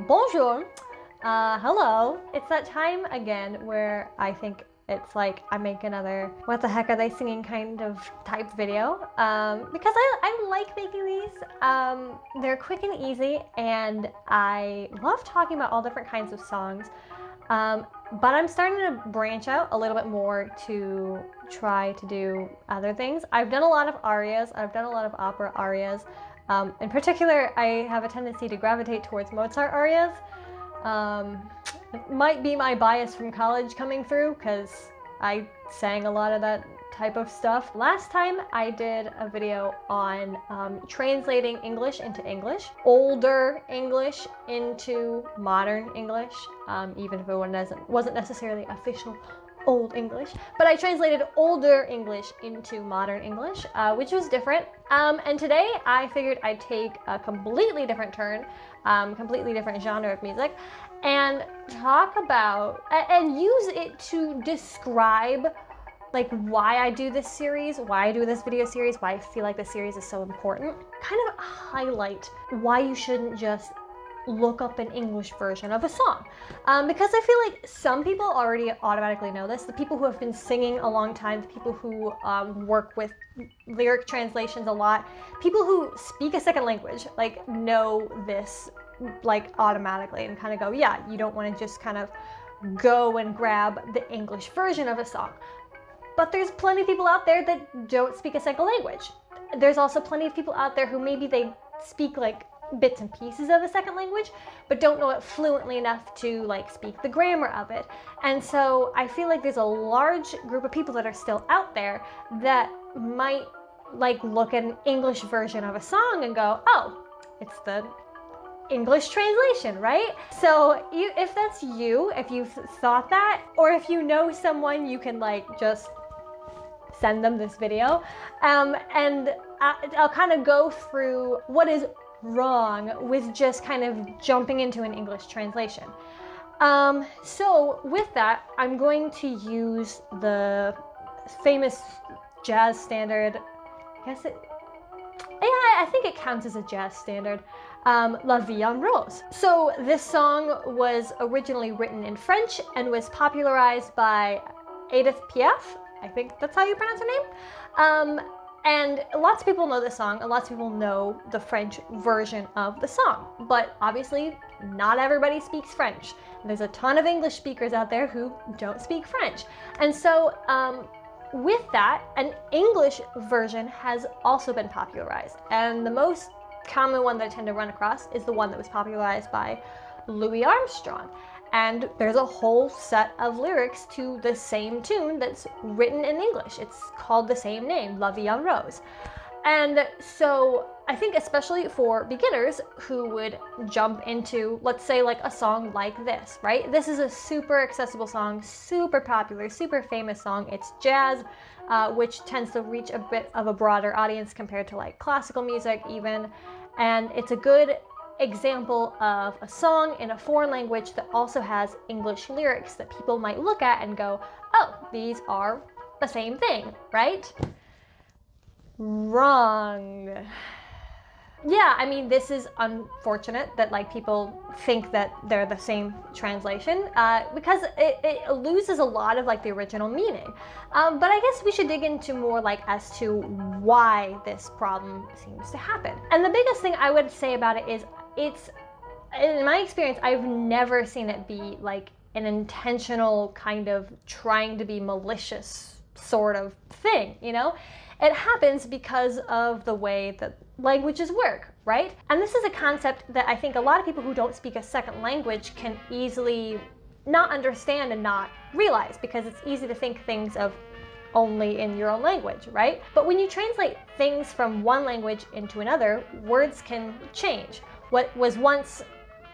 bonjour, hello. It's that time again where I think it's like I make another what the heck are they singing kind of type video because I like making these. They're quick and easy and I love talking about all different kinds of songs, but I'm starting to branch out a little bit more to try to do other things. I've done a lot of arias, I've done a lot of opera arias. In particular, I have a tendency to gravitate towards Mozart arias. It might be my bias from college coming through because I sang a lot of that type of stuff. Last time I did a video on translating English into English, older English into modern English, even if it wasn't necessarily official Old English, but I translated older English into modern English, which was different. And today I figured I'd take a completely different turn, completely different genre of music, and talk about and use it to describe like why I do this series, why I do this video series, why I feel like this series is so important. Kind of highlight why you shouldn't just look up an English version of a song, because I feel like some people already automatically know this. The people who have been singing a long time, the people who work with lyric translations a lot, people who speak a second language like know this like automatically and kind of go, yeah, you don't want to just kind of go and grab the English version of a song. But there's plenty of people out there that don't speak a second language. There's also plenty of people out there who maybe they speak like bits and pieces of a second language, but don't know it fluently enough to like speak the grammar of it. And so I feel like there's a large group of people that are still out there that might like look at an English version of a song and go, oh, it's the English translation, right? So if that's you, if you've thought that, or if you know someone, you can like just send them this video, and I'll kind of go through what is wrong with just kind of jumping into an English translation. So with that, I'm going to use the famous jazz standard. I think it counts as a jazz standard. La Vie en Rose. So this song was originally written in French and was popularized by Edith Piaf. I think that's how you pronounce her name. And lots of people know this song, and lots of people know the French version of the song. But obviously, not everybody speaks French. There's a ton of English speakers out there who don't speak French. And so with that, an English version has also been popularized. And the most common one that I tend to run across is the one that was popularized by Louis Armstrong. And there's a whole set of lyrics to the same tune that's written in English. It's called the same name, La Vie en Rose. And so I think especially for beginners who would jump into, let's say like a song like this, right? This is a super accessible song, super popular, super famous song. It's jazz, which tends to reach a bit of a broader audience compared to like classical music even. And it's a good example of a song in a foreign language that also has English lyrics that people might look at and go, oh, these are the same thing, right? Wrong. Yeah, I mean, this is unfortunate that like people think that they're the same translation because it loses a lot of like the original meaning. But I guess we should dig into more like as to why this problem seems to happen. And the biggest thing I would say about it is it's, in my experience, I've never seen it be like an intentional kind of trying to be malicious sort of thing, you know? It happens because of the way that languages work, right? And this is a concept that I think a lot of people who don't speak a second language can easily not understand and not realize, because it's easy to think things of only in your own language, right? But when you translate things from one language into another, words can change. What was once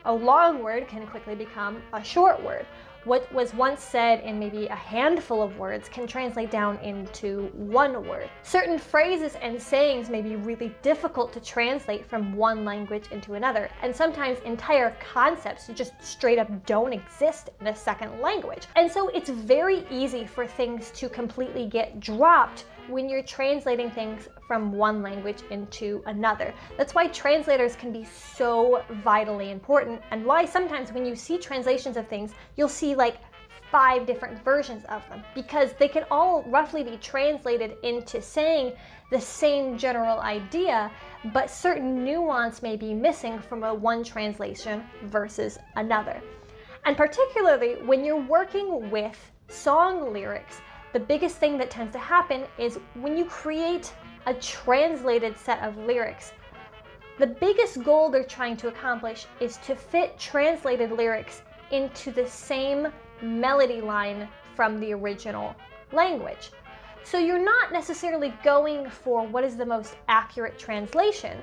a long word can quickly become a short word. What was once said in maybe a handful of words can translate down into one word. Certain phrases and sayings may be really difficult to translate from one language into another, and sometimes entire concepts just straight up don't exist in a second language. And so it's very easy for things to completely get dropped when you're translating things from one language into another. That's why translators can be so vitally important, and why sometimes when you see translations of things, you'll see like 5 different versions of them, because they can all roughly be translated into saying the same general idea, but certain nuance may be missing from one translation versus another. And particularly when you're working with song lyrics, the biggest thing that tends to happen is when you create a translated set of lyrics, the biggest goal they're trying to accomplish is to fit translated lyrics into the same melody line from the original language. So you're not necessarily going for what is the most accurate translation.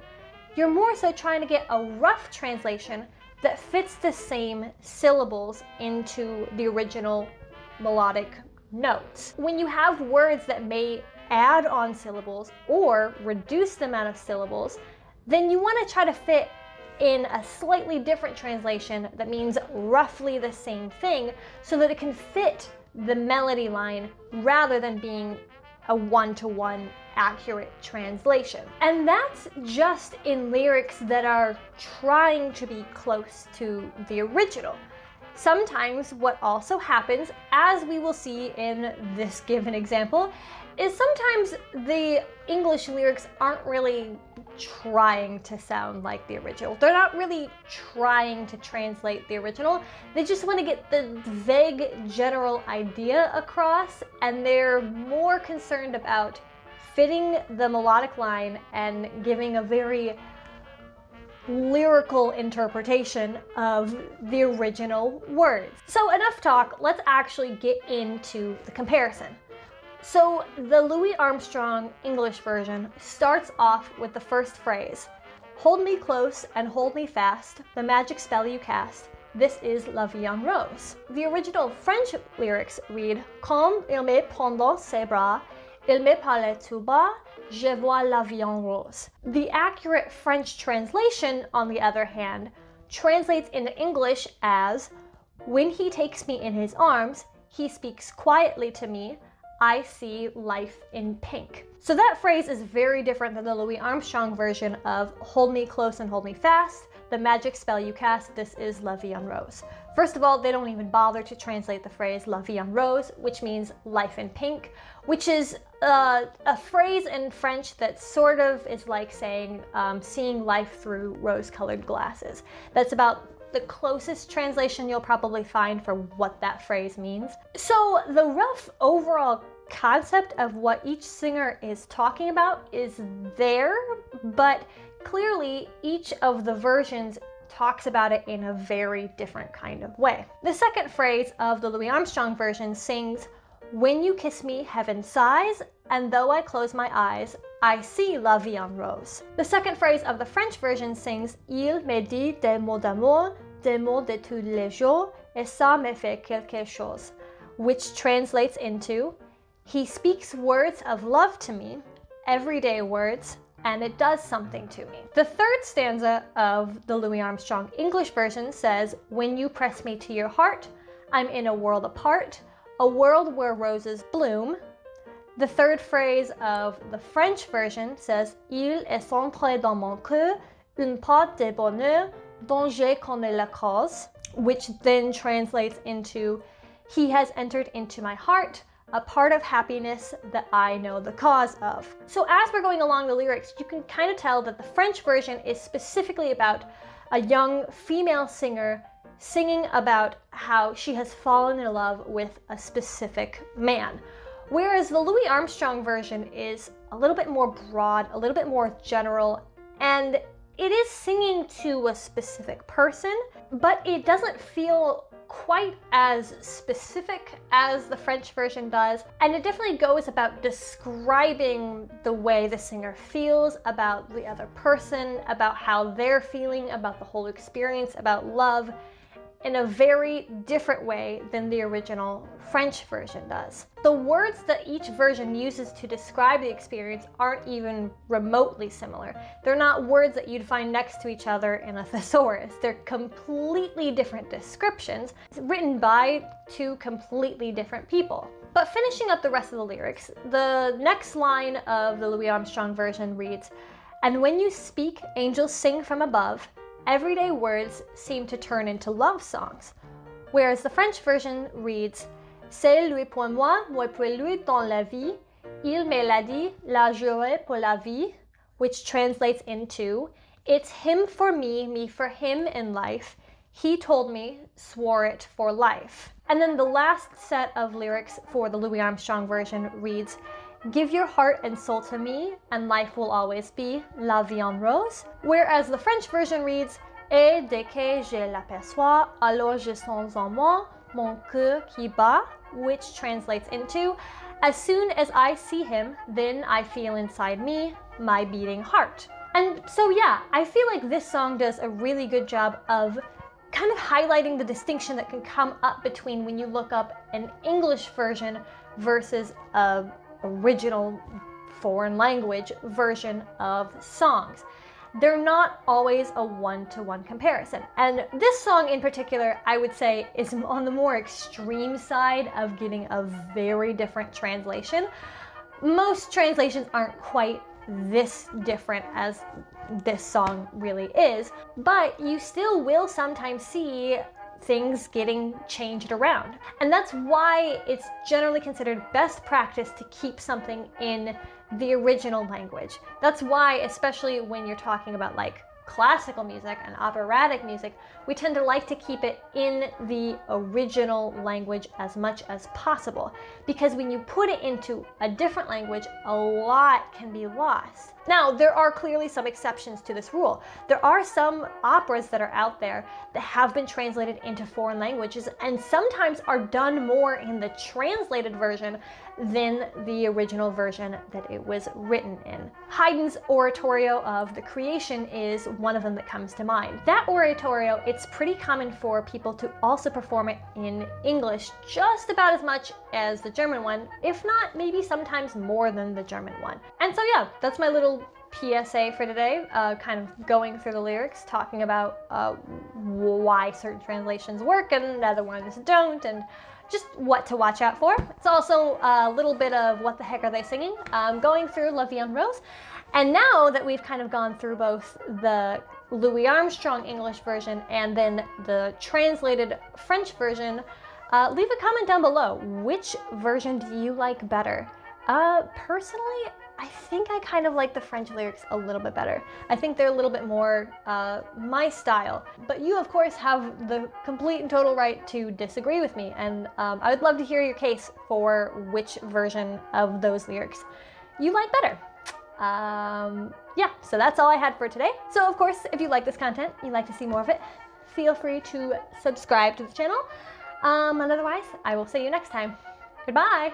You're more so trying to get a rough translation that fits the same syllables into the original melodic notes. When you have words that may add on syllables or reduce the amount of syllables, then you want to try to fit in a slightly different translation that means roughly the same thing so that it can fit the melody line rather than being a one-to-one accurate translation. And that's just in lyrics that are trying to be close to the original. Sometimes what also happens, as we will see in this given example, is sometimes the English lyrics aren't really trying to sound like the original. They're not really trying to translate the original. They just want to get the vague general idea across, and they're more concerned about fitting the melodic line and giving a very lyrical interpretation of the original words. So enough talk, let's actually get into the comparison. So the Louis Armstrong English version starts off with the first phrase, "Hold me close and hold me fast, the magic spell you cast, this is la vie en rose." The original French lyrics read, "Comme il me prend dans ses bras, il me parle tout bas, je vois la vie en rose." The accurate French translation, on the other hand, translates into English as, "When he takes me in his arms, he speaks quietly to me, I see life in pink." So that phrase is very different than the Louis Armstrong version of "Hold me close and hold me fast, the magic spell you cast, this is la vie en rose." First of all, they don't even bother to translate the phrase la vie en rose, which means life in pink, which is a phrase in French that sort of is like saying seeing life through rose-colored glasses. That's about the closest translation you'll probably find for what that phrase means. So the rough overall concept of what each singer is talking about is there, but clearly each of the versions talks about it in a very different kind of way. The second phrase of the Louis Armstrong version sings, "When you kiss me, heaven sighs, and though I close my eyes, I see la vie en rose." The second phrase of the French version sings, "Il me dit des mots d'amour, des mots de tous les jours, et ça me fait quelque chose," which translates into, "He speaks words of love to me, everyday words, and it does something to me." The third stanza of the Louis Armstrong English version says, "When you press me to your heart, I'm in a world apart, a world where roses bloom." The third phrase of the French version says, "Il est entré dans mon cœur, une part de bonheur dont je connais la cause," which then translates into, "He has entered into my heart, a part of happiness that I know the cause of." So as we're going along the lyrics, you can kind of tell that the French version is specifically about a young female singer singing about how she has fallen in love with a specific man. Whereas the Louis Armstrong version is a little bit more broad, a little bit more general, and it is singing to a specific person, but it doesn't feel quite as specific as the French version does, and it definitely goes about describing the way the singer feels about the other person, about how they're feeling about the whole experience, about love, in a very different way than the original French version does. The words that each version uses to describe the experience aren't even remotely similar. They're not words that you'd find next to each other in a thesaurus. They're completely different descriptions written by two completely different people. But finishing up the rest of the lyrics, the next line of the Louis Armstrong version reads, "And when you speak, angels sing from above. Everyday words seem to turn into love songs." Whereas the French version reads, "C'est lui pour moi, moi pour lui dans la vie. Il me l'a dit, la joie pour la vie," which translates into, "It's him for me for him in life. He told me, swore it for life." And then the last set of lyrics for the Louis Armstrong version reads, "Give your heart and soul to me, and life will always be la vie en rose." Whereas the French version reads, "Et dès que je l'aperçois, alors je sens en moi mon cœur qui bat," which translates into, "As soon as I see him, then I feel inside me my beating heart." And so yeah, I feel like this song does a really good job of kind of highlighting the distinction that can come up between when you look up an English version versus a original foreign language version of songs. They're not always a one-to-one comparison. And this song in particular, I would say, is on the more extreme side of getting a very different translation. Most translations aren't quite this different as this song really is, but you still will sometimes see things getting changed around. And that's why it's generally considered best practice to keep something in the original language. That's why, especially when you're talking about like classical music and operatic music, we tend to like to keep it in the original language as much as possible, because when you put it into a different language, a lot can be lost. Now, there are clearly some exceptions to this rule. There are some operas that are out there that have been translated into foreign languages and sometimes are done more in the translated version than the original version that it was written in. Haydn's oratorio of the Creation is one of them that comes to mind. That oratorio, it's pretty common for people to also perform it in English just about as much as the German one, if not maybe sometimes more than the German one. And so yeah, that's my little PSA for today, kind of going through the lyrics, talking about why certain translations work and other ones don't, and just what to watch out for. It's also a little bit of what the heck are they singing, going through La Vie en Rose. And now that we've kind of gone through both the Louis Armstrong English version and then the translated French version, leave a comment down below. Which version do you like better? Personally, I think I kind of like the French lyrics a little bit better. I think they're a little bit more my style. But you, of course, have the complete and total right to disagree with me. And I would love to hear your case for which version of those lyrics you like better. Yeah, so that's all I had for today. So, of course, if you like this content, you'd like to see more of it, feel free to subscribe to the channel. And otherwise, I will see you next time. Goodbye!